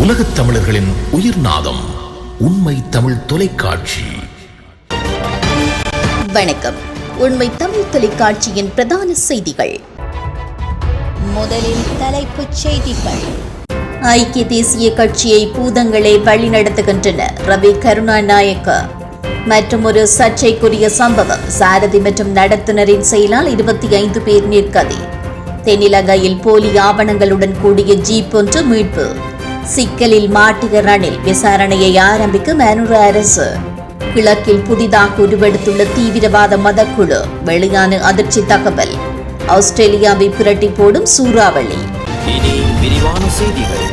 உலகத் தமிழர்களின் உயிர்நாதம் உண்மை தமிழ் தொலைக்காட்சி. வணக்கம். உண்மை தமிழ் தொலைக்காட்சியின் பிரதான செய்திகள். முதலில் தலைப்புச் செய்திகள். ஐக்கிய தேசிய கட்சியை பூதங்களே வழிநடத்துகின்றன ரவி கருணாநாயக்க. மற்றும் ஒரு சர்ச்சைக்குரிய சம்பவம். சாரதி மற்றும் நடத்துனரின் செயலால் 25 பேர் நிற்கதி. தென்னிலங்கையில் போலி ஆவணங்களுடன் கூடிய ஜீப் ஒன்று மீட்பு. சிக்கலில் மாட்டிய ரணில் விசாரணையை ஆரம்பிக்க மனுர அரசு. கிழக்கில் புதிதாக உருவெடுத்துள்ள தீவிரவாத மதக்குழு. வெளியான அதிர்ச்சி தகவல். ஆஸ்திரேலியாவை புரட்டி போடும் சூறாவளி. இனி விரிவான செய்திகள்.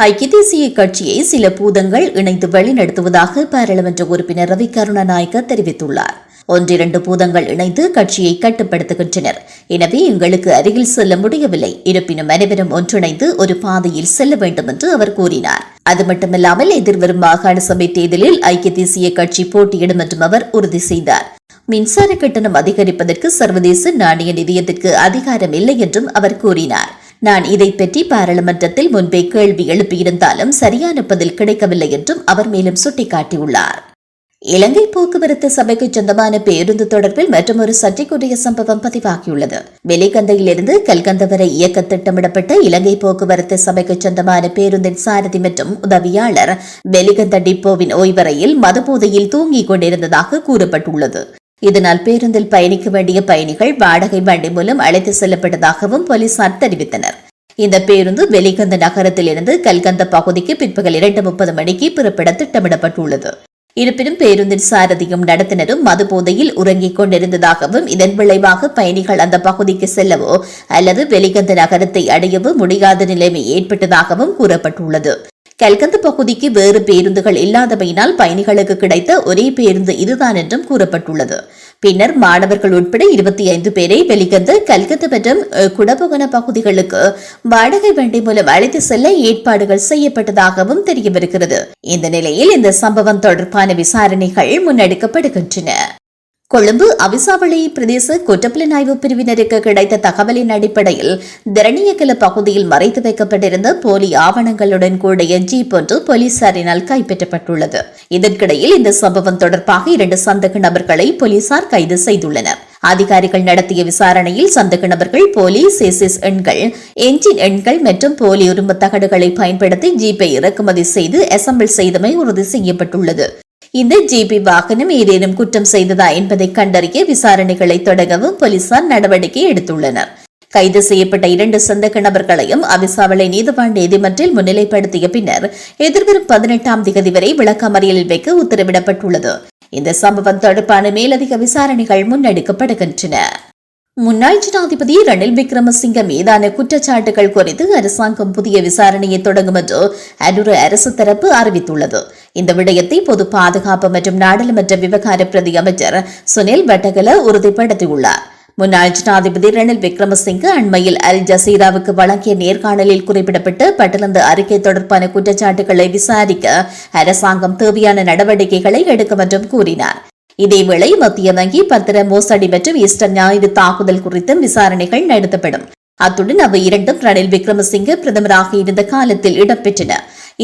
ஐக்கிய தேசிய கட்சியை சில பூதங்கள் இணைந்து வழிநடத்துவதாக பாராளுமன்ற உறுப்பினர் ரவி கருணாநாயக்க தெரிவித்துள்ளார். 1-2 பூதங்கள் இணைந்து கட்சியை கட்டுப்படுத்துகின்றனர். எனவே எங்களுக்கு அருகில் செல்ல முடியவில்லை. இருப்பினும் அனைவரும் ஒன்றிணைந்து ஒரு பாதையில் செல்ல வேண்டும் என்று அவர் கூறினார். அது மட்டுமல்லாமல் எதிர்வரும் மாகாண சபை தேர்தலில் ஐக்கிய தேசிய கட்சி போட்டியிடும் என்றும் அவர் உறுதி செய்தார். மின்சார கட்டணம் அதிகரிப்பதற்கு சர்வதேச நாணய நிதியத்திற்கு அதிகாரம் இல்லை என்றும் அவர் கூறினார். நான் இதை பற்றி பாராளுமன்றத்தில் முன்பே கேள்வி எழுப்பியிருந்தாலும் சரியான பதில் கிடைக்கவில்லை என்றும் அவர் மேலும் சுட்டிக்காட்டியுள்ளார். இலங்கை போக்குவரத்து சபைக்கு சொந்தமான பேருந்து தொடர்பில் மற்றொரு சர்ச்சைக்குரிய சம்பவம் பதிவாகியுள்ளது. வெலிகந்தையிலிருந்து கல்கந்த வரை இயக்க திட்டமிடப்பட்ட இலங்கை போக்குவரத்து சபைக்கு சொந்தமான பேருந்தின் சாரதி மற்றும் உதவியாளர் வெலிகந்த டிப்போவின் ஓய்வறையில் மதுபோதையில் தூங்கிக் கொண்டிருந்ததாக கூறப்பட்டுள்ளது. இதனால் பேருந்தில் பயணிக்க வேண்டிய பயணிகள் வாடகை வண்டி மூலம் அழைத்து செல்லப்பட்டதாகவும் போலீசார் தெரிவித்தனர். இந்த பேருந்து வெலிகந்த நகரத்திலிருந்து கல்கந்த பகுதிக்கு பிற்பகல் 2:30 மணிக்கு புறப்பட திட்டமிடப்பட்டுள்ளது. இருப்பினும் பேருந்தின் சாரதியும் நடத்துனரும் மதுபோதையில் உறங்கிக் கொண்டிருந்ததாகவும் இதன் விளைவாக பயணிகள் அந்த பகுதிக்கு செல்லவோ அல்லது வெலிகந்த நகரத்தை அடையவோ முடியாத நிலைமை ஏற்பட்டதாகவும் கூறப்பட்டுள்ளது. கல்கந்த பகுதிக்கு வேறு பேருந்துகள் இல்லாதமையினால் பயணிகளுக்கு கிடைத்த ஒரே பேருந்து இதுதான் என்றும் கூறப்பட்டுள்ளது. பின்னர் மாணவர்கள் உட்பட 25 பேரை வெலிகந்த, கல்கத்த மற்றும் குடபுகன பகுதிகளுக்கு வாடகை வண்டி மூலம் அழைத்து செல்ல ஏற்பாடுகள் செய்யப்பட்டதாகவும் தெரியவிருக்கிறது. இந்த நிலையில் இந்த சம்பவம் தொடர்பான விசாரணைகள் முன்னெடுக்கப்படுகின்றன. கொழும்பு அவிசாவளை பிரதேச குற்றப்புலனாய்வு பிரிவினருக்கு கிடைத்த தகவலின் அடிப்படையில் திரணியகல பகுதியில் மறைத்து வைக்கப்பட்டிருந்த போலி ஆவணங்களுடன் கூடிய ஜீப் ஒன்று போலீசாரினால் கைப்பற்றப்பட்டுள்ளது. இதற்கிடையில் இந்த சம்பவம் தொடர்பாக 2 சந்தேக நபர்களை போலீசார் கைது செய்துள்ளனர். அதிகாரிகள் நடத்திய விசாரணையில் சந்தேக நபர்கள் போலி சேசிஸ் எண்கள், என்ஜின் எண்கள் மற்றும் போலி உரிம தகடுகளை பயன்படுத்தி ஜீப்பை இறக்குமதி செய்து அசம்பிள் செய்தமை உறுதி செய்யப்பட்டுள்ளது. இந்த ஜிபி வாகனம் ஏதேனும் குற்றம் செய்ததா என்பதை கண்டறிய விசாரணைகளை தொடங்கவும் போலீசார் நடவடிக்கை எடுத்துள்ளனர். கைது செய்யப்பட்ட 2 சந்தேக நபர்களையும் அவிசாவளை நீதிவான் நீதிமன்றில் முன்னிலைப்படுத்திய பின்னர் எதிர்வரும் 18ஆம் தேதி வரை விளக்கமறியலில் வைக்க உத்தரவிடப்பட்டுள்ளது. இந்த சம்பவம் தொடர்பான மேலதிக விசாரணைகள் முன்னெடுக்கப்படுகின்றன. முன்னாள் ஜனாதிபதி ரணில் விக்ரமசிங்க மீதான குற்றச்சாட்டுகள் குறித்து அரசாங்கம் புதிய விசாரணையை தொடங்கும் என்று அனுர அரசு தரப்பு அறிவித்துள்ளது. இந்த விடயத்தை பொது பாதுகாப்பு மற்றும் நாடாளுமன்ற விவகார பிரதி அமைச்சர் சுனில் வட்டகல உறுதிப்படுத்தியுள்ளார். முன்னாள் ஜனாதிபதி ரணில் விக்ரமசிங்க அண்மையில் அல் ஜசீராவுக்கு வழங்கிய நேர்காணலில் குறிப்பிடப்பட்ட பட்டலந்த அறிக்கை தொடர்பான குற்றச்சாட்டுகளை விசாரிக்க அரசாங்கம் தேவையான நடவடிக்கைகளை எடுக்கும் என்றும் கூறினார். இதேவேளை மத்திய வங்கி பத்திர மோசடி மற்றும் ஈஸ்டர் ஞாயிறு தாக்குதல் குறித்தும் விசாரணைகள் நடத்தப்படும். அத்துடன் அவை இரண்டும் ரணில் விக்ரமசிங்க பிரதமராக இருந்த காலத்தில் இடம்பெற்றன.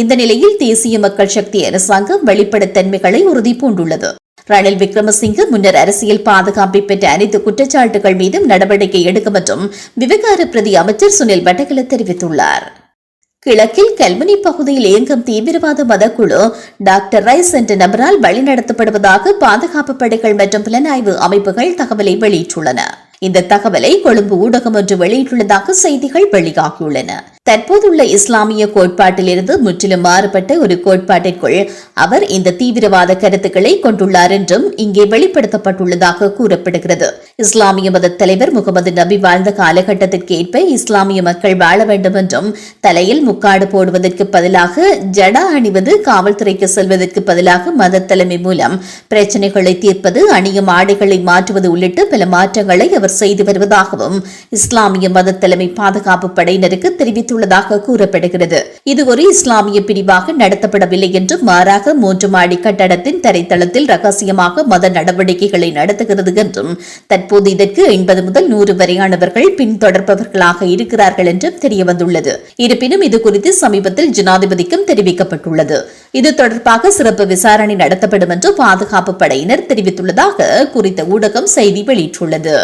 இந்த நிலையில் தேசிய மக்கள் சக்தி அரசாங்கம் வெளிப்படைத்தன்மைகளை உறுதி பூண்டுள்ளது. ரணில் விக்ரமசிங்க முன்னர் அரசியல் பாதுகாப்பை பெற்ற அனைத்து குற்றச்சாட்டுகள் மீதும் நடவடிக்கை எடுக்கும் என்றும் விவகார பிரதி அமைச்சர் சுனில் வட்டகல தெரிவித்துள்ளார். கிழக்கில் கல்முனை பகுதியில் இயங்கும் தீவிரவாத மதக்குழு டாக்டர் ரைஸ் என்ற நபரால் வழிநடத்தப்படுவதாக பாதுகாப்பு படைகள் மற்றும் புலனாய்வு அமைப்புகள் தகவலை வெளியிட்டுள்ளன. இந்த தகவலை கொழும்பு ஊடகம் ஒன்று வெளியிட்டுள்ளதாக செய்திகள் வெளியாகியுள்ளன. தற்போதுள்ள இஸ்லாமிய கோட்பாட்டிலிருந்து முற்றிலும் மாறுபட்ட ஒரு கோட்பாட்டிற்குள் அவர் இந்த தீவிரவாத கருத்துக்களை கொண்டுள்ளார் என்றும் இங்கே வெளிப்படுத்தப்பட்டுள்ளதாக கூறப்படுகிறது. இஸ்லாமிய மத தலைவர் முகமது நபி வாழ்ந்த காலகட்டத்திற்கு ஏற்ப இஸ்லாமிய மக்கள் வாழ வேண்டும் என்றும், தலையில் முக்காடு போடுவதற்கு பதிலாக ஜடா அணிவது, காவல்துறைக்கு செல்வதற்கு பதிலாக மத தலைமை மூலம் பிரச்சினைகளை தீர்ப்பது, அணியும் ஆடைகளை மாற்றுவது உள்ளிட்ட பல மாற்றங்களை அவர் செய்து வருவதாகவும் இஸ்லாமிய மத தலைமை பாதுகாப்பு படையினருக்கு தெரிவித்துள்ளார் வசித்துள்ளதாக கூறப்படுகிறது. இது ஒரு இஸ்லாமிய பிரிவாக நடத்தப்படவில்லை என்றும் மாறாக 3 மாடி கட்டடத்தின் தரைத்தளத்தில் ரகசியமாக மத நடவடிக்கைகளை நடத்துகிறது என்றும் தற்போது இதற்கு 80 முதல் 100 வரையானவர்கள் பின்தொடர்பவர்களாக இருக்கிறார்கள் என்றும் தெரியவந்துள்ளது. இருப்பினும் இதுகுறித்து சமீபத்தில் ஜனாதிபதிக்கும் தெரிவிக்கப்பட்டுள்ளது. இது தொடர்பாக சிறப்பு விசாரணை நடத்தப்படும் என்று பாதுகாப்பு படையினர் தெரிவித்துள்ளதாக குறித்த ஊடகம் செய்தி வெளியிட்டுள்ளது.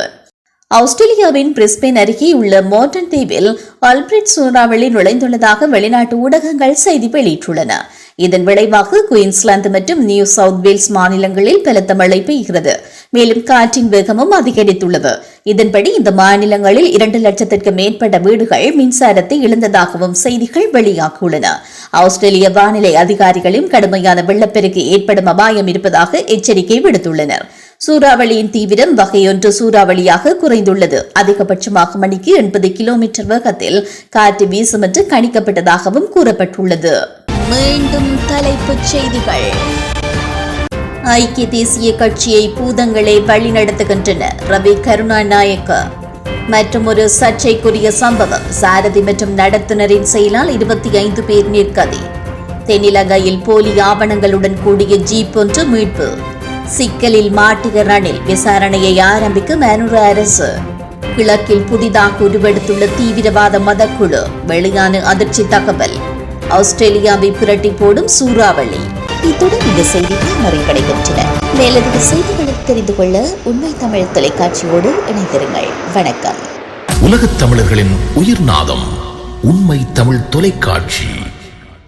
ஆஸ்திரேலியாவின் பிரிஸ்பேன் அருகே உள்ள மோர்டன் தீவில் அல்பிரட் சூறாவளி நுழைந்துள்ளதாக வெளிநாட்டு ஊடகங்கள் செய்தி வெளியிட்டுள்ளன. இதன் விளைவாக குயின்ஸ்லாந்து மற்றும் நியூ சவுத் வேல்ஸ் மாநிலங்களில் பலத்த மழை பெய்கிறது. மேலும் காற்றின் வேகமும் அதிகரித்துள்ளது. இதன்படி இந்த மாநிலங்களில் 2 லட்சத்திற்கு மேற்பட்ட வீடுகள் மின்சாரத்தை இழந்ததாகவும் செய்திகள் வெளியாகியுள்ளன. ஆஸ்திரேலிய வானிலை அதிகாரிகளும் கடுமையான வெள்ளப்பெருக்கு ஏற்படும் அபாயம் இருப்பதாக எச்சரிக்கை விடுத்துள்ளனர். சூறாவளியின் தீவிரம் வகையொன்று சூறாவளியாக குறைந்துள்ளது. அதிகபட்சமாக மணிக்கு 80 கிலோமீட்டர் வேகத்தில் காற்று வீசும் என்று கணிக்கப்பட்டதாகவும் கூறப்பட்டுள்ளது. மீண்டும் தலைப்புச் செய்திகள். ஐக்கிய தேசிய கட்சியை பூதங்களே வழிநடத்துகின்றன ரவி கருணாநாயக்க. மற்றும் ஒரு சர்ச்சைக்குரிய சம்பவம். சாரதி மற்றும் நடத்துனரின் செயலால் 25 பேர் நிர்கதி. தென்னிலங்கையில் போலி ஆவணங்களுடன் கூடிய ஜீப் ஒன்று மீட்பு. சிக்கலில் மாட்டிய ரணில் விசாரணையை ஆரம்பிக்க மனுர அரசு. கிழக்கில் புதிதாக உருவெடுத்துள்ள தீவிரவாத மதக்குழு. வெளியான அதிர்ச்சி தகவல். ஆஸ்திரேலியாவை புரட்டி போடும் சூறாவளி. இத்துடன் இந்த செய்திகள் நிறைவடைகின்றன. மேலதிக செய்திகளை தெரிந்து கொள்ள உண்மை தமிழ் தொலைக்காட்சியோடு இணைந்திருங்கள். வணக்கம். உலகத் தமிழர்களின் உயிர்நாதம் உண்மை தமிழ் தொலைக்காட்சி.